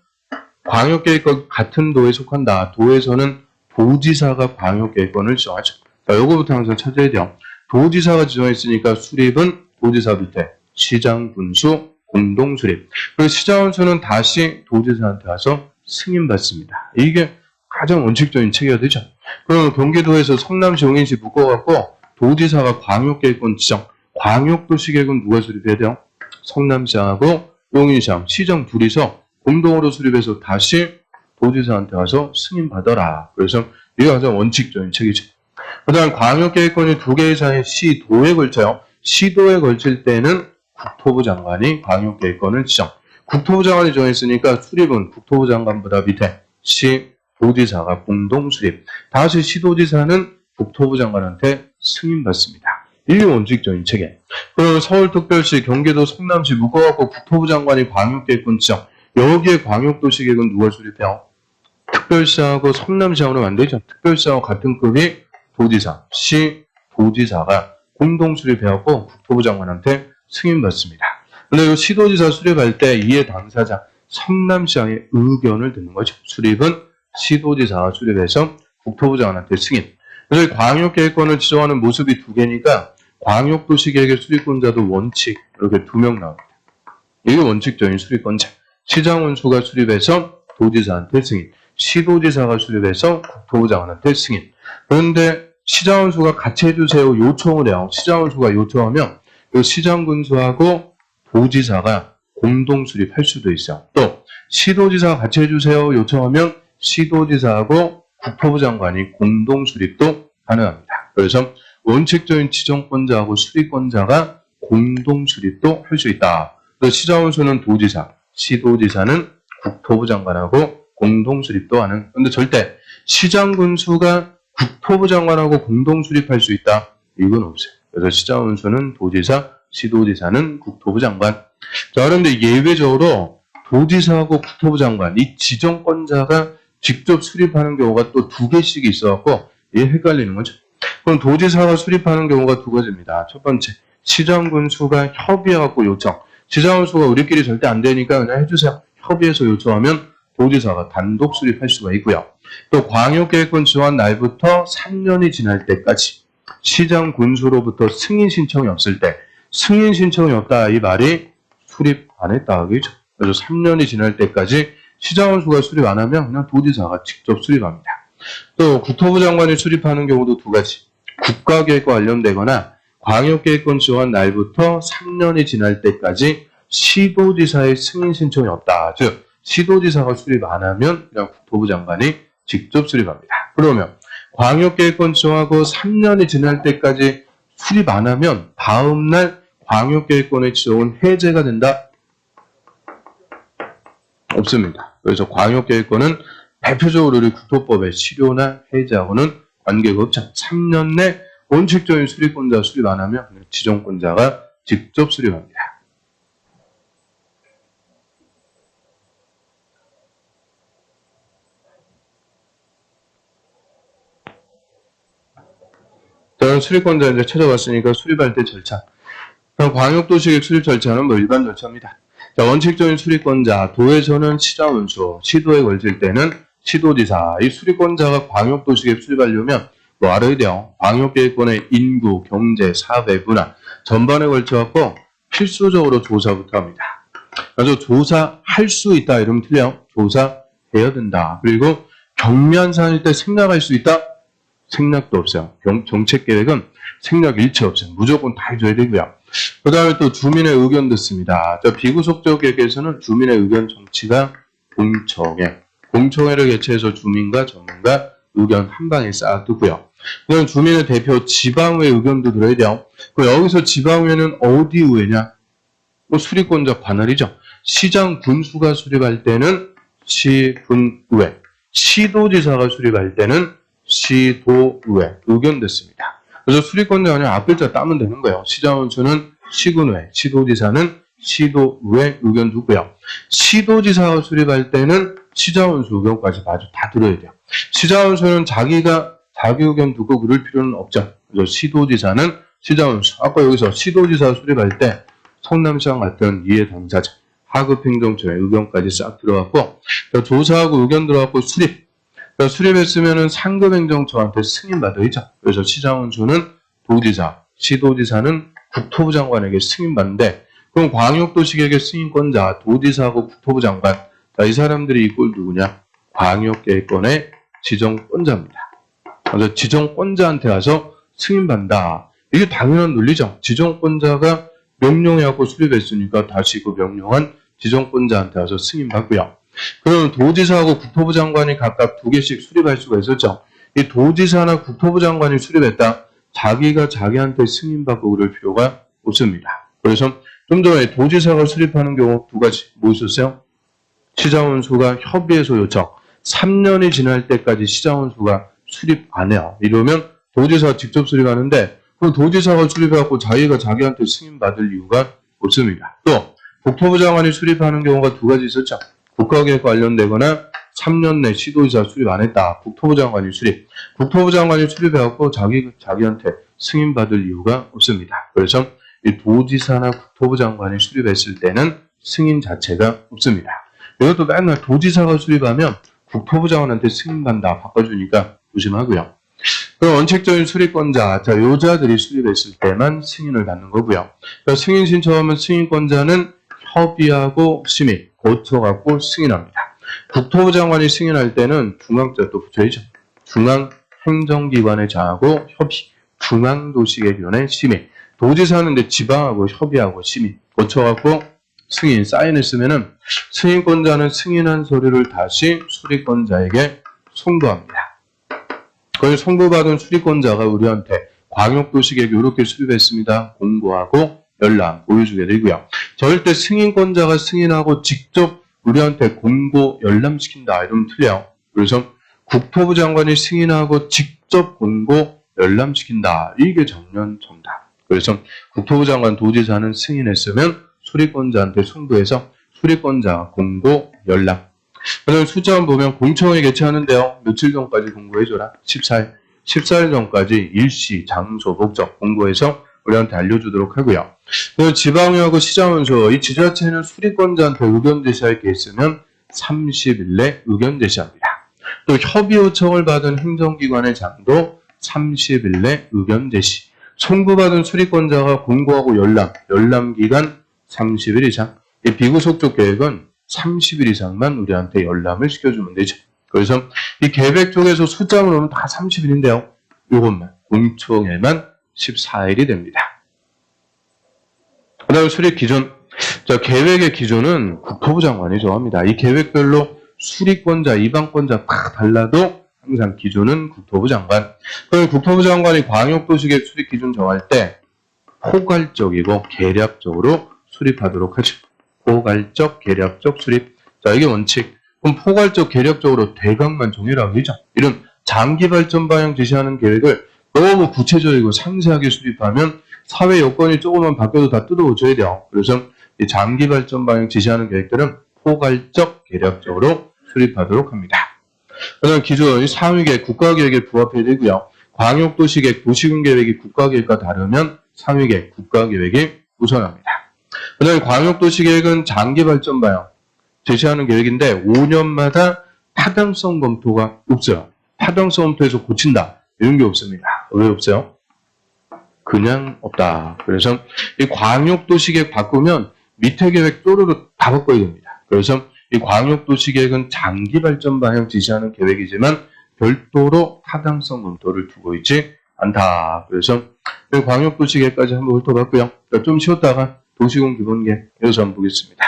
광역계획권 같은 도에 속한다. 도에서는 도지사가 광역계획권을 지정하죠. 자, 요거부터 항상 찾아야 돼요. 도지사가 지정했으니까 수립은 도지사 밑에 시장, 군수, 공동 수립. 그리고 시장원수는 다시 도지사한테 와서 승인받습니다. 이게 가장 원칙적인 체계가 되죠. 그러면 경기도에서 성남시, 용인시 묶어갖고 도지사가 광역계획권 지정, 광역도시계획은 누가 수립해야 돼요? 성남시하고 용인시랑 시정 둘이서 공동으로 수립해서 다시 도지사한테 와서 승인받아라. 그래서 이게 가장 원칙적인 체계죠. 그 다음 광역계획권이 두 개 이상의 시도에 걸쳐요. 시도에 걸칠 때는 국토부 장관이 광역계획권을 지정. 국토부 장관이 정했으니까 수립은 국토부 장관보다 밑에 시, 도지사가 공동 수립. 다시 시도지사는 국토부 장관한테 승인받습니다. 이게 원칙적인 체계. 그러면 서울특별시, 경기도, 성남시 묶어갖고 국토부 장관이 광역계획권 지정. 여기에 광역도시계획은 누가 수립해요? 특별시하고 성남시하고는 안 되죠. 특별시하고 같은 급이 도지사, 시, 도지사가 공동 수립해갖고 국토부 장관한테 승인받습니다. 근데 이 시도지사 수립할 때 이해 당사자 성남시장의 의견을 듣는 거죠. 수립은 시도지사가 수립해서 국토부 장관한테 승인. 그래서 광역계획권을 지정하는 모습이 두 개니까 광역도시계획의 수립권자도 원칙 이렇게 2명 나옵니다. 이게 원칙적인 수립권자. 시장원수가 수립해서 도지사한테 승인. 시도지사가 수립해서 국토부 장관한테 승인. 그런데 시장원수가 같이 해주세요 요청을 해요. 시장원수가 요청하면 이 시장군수하고 도지사가 공동 수립할 수도 있어요. 또 시도지사가 같이 해주세요 요청하면 시도지사하고 국토부 장관이 공동 수립도 가능합니다. 그래서 원칙적인 지정권자하고 수립권자가 공동 수립도 할 수 있다. 그래서 시장원수는 도지사, 시도지사는 국토부 장관하고 공동 수립도 하는. 그런데 절대 시장군수가 국토부 장관하고 공동 수립할 수 있다. 이건 없어요. 그래서 시장군수는 도지사, 시도지사는 국토부 장관. 자, 그런데 예외적으로 도지사하고 국토부 장관, 이 지정권자가 직접 수립하는 경우가 또 2개씩 있어갖고 이게 헷갈리는 거죠. 그럼 도지사가 수립하는 경우가 2가지입니다. 첫 번째, 시장군수가 협의해갖고 요청. 시장군수가 우리끼리 절대 안 되니까 그냥 해주세요. 협의해서 요청하면 도지사가 단독 수립할 수가 있고요. 또 광역계획권 지정한 날부터 3년이 지날 때까지 시장 군수로부터 승인 신청이 없을 때 승인 신청이 없다 이 말이 수립 안 했다 그죠? 그래서 3년이 지날 때까지 시장원수가 수립 안 하면 그냥 도지사가 직접 수립합니다. 또 국토부 장관이 수립하는 경우도 2가지. 국가계획과 관련되거나 광역계획권 지정한 날부터 3년이 지날 때까지 시도지사의 승인 신청이 없다. 즉 시도지사가 수립 안 하면 그냥 국토부 장관이 직접 수립합니다. 그러면 광역계획권 지정하고 3년이 지날 때까지 수립 안 하면 다음날 광역계획권의 지정은 해제가 된다? 없습니다. 그래서 광역계획권은 대표적으로 우리 국토법의 실효나 해제하고는 관계가 없죠. 3년 내 원칙적인 수립권자 수립 안 하면 지정권자가 직접 수립합니다. 저는 수립권자 이제 찾아봤으니까 수립할 때 절차. 그럼 광역도시계획 수립 절차는 뭐 일반 절차입니다. 자, 원칙적인 수립권자, 도에서는 시장원수, 시도에 걸칠 때는 시도지사. 이 수립권자가 광역도시계획 수립하려면 뭐 알아야 돼요. 광역계획권의 인구, 경제, 사회, 문화 전반에 걸쳐갖고 필수적으로 조사부터 합니다. 그래서 조사할 수 있다 이러면 틀려요. 조사해야 된다. 그리고 경미한 사안일 때 생략할 수 있다? 생략도 없어요. 정책계획은 생략 일체 없어요. 무조건 다 해줘야 되고요. 그 다음에 또 주민의 의견 듣습니다. 비구속적 계획에서는 주민의 의견 정치가 공청회. 공청회를 개최해서 주민과 전문가 의견 한 방에 싹 듣고요. 그다음 주민의 대표 지방의회 의견도 들어야 돼요. 여기서 지방의회는 어디 의회냐? 뭐 수립권자 관할이죠. 시장 군수가 수립할 때는 시군의회, 시도지사가 수립할 때는 시도의회 의견 듣습니다. 그래서 수립권자 그냥 앞글자 따면 되는 거예요. 시장원수는 시군의회, 시도지사는 시도의회 의견 두고요. 시도지사가 수립할 때는 시장원수 의견까지 마저 다 들어야 돼요. 시장원수는 자기 의견 두고 그럴 필요는 없죠. 그래서 시도지사는 시장원수. 아까 여기서 시도지사 수립할 때 성남시장 같은 이해 당사자, 하급행정처의 의견까지 싹 들어갔고, 조사하고 의견 들어갔고 수립. 수립했으면은 상급행정처한테 승인받아야죠. 그래서 시장원수는 도지사, 시도지사는 국토부 장관에게 승인받는데, 그럼 광역도시계획의 승인권자, 도지사하고 국토부 장관, 이 사람들이 이꼴 누구냐? 광역계획권의 지정권자입니다. 그래서 지정권자한테 가서 승인받는다. 이게 당연한 논리죠. 지정권자가 명령해갖고 수립했으니까 다시 그 명령한 지정권자한테 가서 승인받고요. 그러면 도지사하고 국토부 장관이 각각 2개씩 수립할 수가 있었죠. 이 도지사나 국토부 장관이 수립했다. 자기가 자기한테 승인받고 그럴 필요가 없습니다. 그래서 좀 전에 도지사가 수립하는 경우 두 가지 뭐 있었어요? 시장원수가 협의해서 요청 3년이 지날 때까지 시장원수가 수립 안 해요. 이러면 도지사가 직접 수립하는데 그럼 도지사가 수립해갖고 자기가 자기한테 승인받을 이유가 없습니다. 또 국토부 장관이 수립하는 경우가 두 가지 있었죠. 국가계획 관련되거나 3년 내 시도지사 수립 안 했다. 국토부 장관이 수립. 국토부 장관이 수립해갖고 자기한테 승인받을 이유가 없습니다. 그래서 이 도지사나 국토부 장관이 수립했을 때는 승인 자체가 없습니다. 이것도 맨날 도지사가 수립하면 국토부 장관한테 승인받는다 바꿔주니까 조심하고요. 그럼 원칙적인 수립권자, 자, 요자들이 수립했을 때만 승인을 받는 거고요. 그러니까 승인 신청하면 승인권자는 협의하고 심의, 거쳐갖고 승인합니다. 국토부 장관이 승인할 때는 중앙자 또 붙여야죠. 중앙행정기관에 정하고 협의, 중앙도시계획위원회 심의. 도지사는 이제 지방하고 협의하고 심의, 거쳐갖고 승인, 사인했으면은 승인권자는 승인한 서류를 다시 수립권자에게 송부합니다. 그걸 송부받은 수립권자가 우리한테 광역도시계획 이렇게 수립했습니다. 공고하고 연락 보여주게 되고요. 절대 승인권자가 승인하고 직접 우리한테 공고 열람시킨다 이러면 틀려요. 그래서 국토부 장관이 승인하고 직접 공고 열람시킨다. 이게 정면 정답. 그래서 국토부 장관 도지사는 승인했으면 수립권자한테 송부해서 수립권자 공고 열람. 그다음에 숫자만 보면 공청회 개최하는데요. 며칠 전까지 공고해줘라. 14일. 14일 전까지 일시, 장소, 목적 공고해서 우리한테 알려주도록 하고요. 그리고 지방의회하고 시장원수, 이 지자체는 수립권자한테 의견 제시할 게 있으면 30일 내 의견 제시합니다. 또 협의 요청을 받은 행정기관의 장도 30일 내 의견 제시. 송부받은 수립권자가 공고하고 열람 기간 30일 이상. 이 비구속적 계획은 30일 이상만 우리한테 열람을 시켜주면 되죠. 그래서 이 계획 쪽에서 숫자만 오면 다 30일인데요. 이것만 공청회만 14일이 됩니다. 그 다음에 수립 기준. 자, 계획의 기준은 국토부 장관이 정합니다. 이 계획별로 수립권자, 이방권자 다 달라도 항상 기준은 국토부 장관. 그럼 국토부 장관이 광역도시계획 수립 기준 정할 때 포괄적이고 계략적으로 수립하도록 하죠. 포괄적, 계략적 수립. 자, 이게 원칙. 그럼 포괄적, 계략적으로 대강만 정의라고 하죠. 이런 장기 발전 방향 제시하는 계획을 너무 구체적이고 상세하게 수립하면 사회 여건이 조금만 바뀌어도 다 뜯어오셔야 돼요. 그래서 이 장기 발전 방향 제시하는 계획들은 포괄적, 계략적으로 수립하도록 합니다. 그다음 기준, 상위계획, 국가계획에 부합해야 되고요. 광역도시계획, 도시군계획이 국가계획과 다르면 상위계획, 국가계획이 우선합니다. 그 다음에 광역도시계획은 장기 발전 방향 제시하는 계획인데 5년마다 타당성 검토가 없어요. 타당성 검토에서 고친다. 이런 게 없습니다. 왜 없어요? 그냥 없다. 그래서 이 광역도시계획 바꾸면 밑에 계획 쪼르륵 다 바꿔야 됩니다. 그래서 이 광역도시계획은 장기 발전 방향 제시하는 계획이지만 별도로 타당성 검토를 두고 있지 않다. 그래서 이 광역도시계획까지 한번 훑어봤고요. 좀 쉬었다가 도시군 기본계획 여기서 한번 보겠습니다.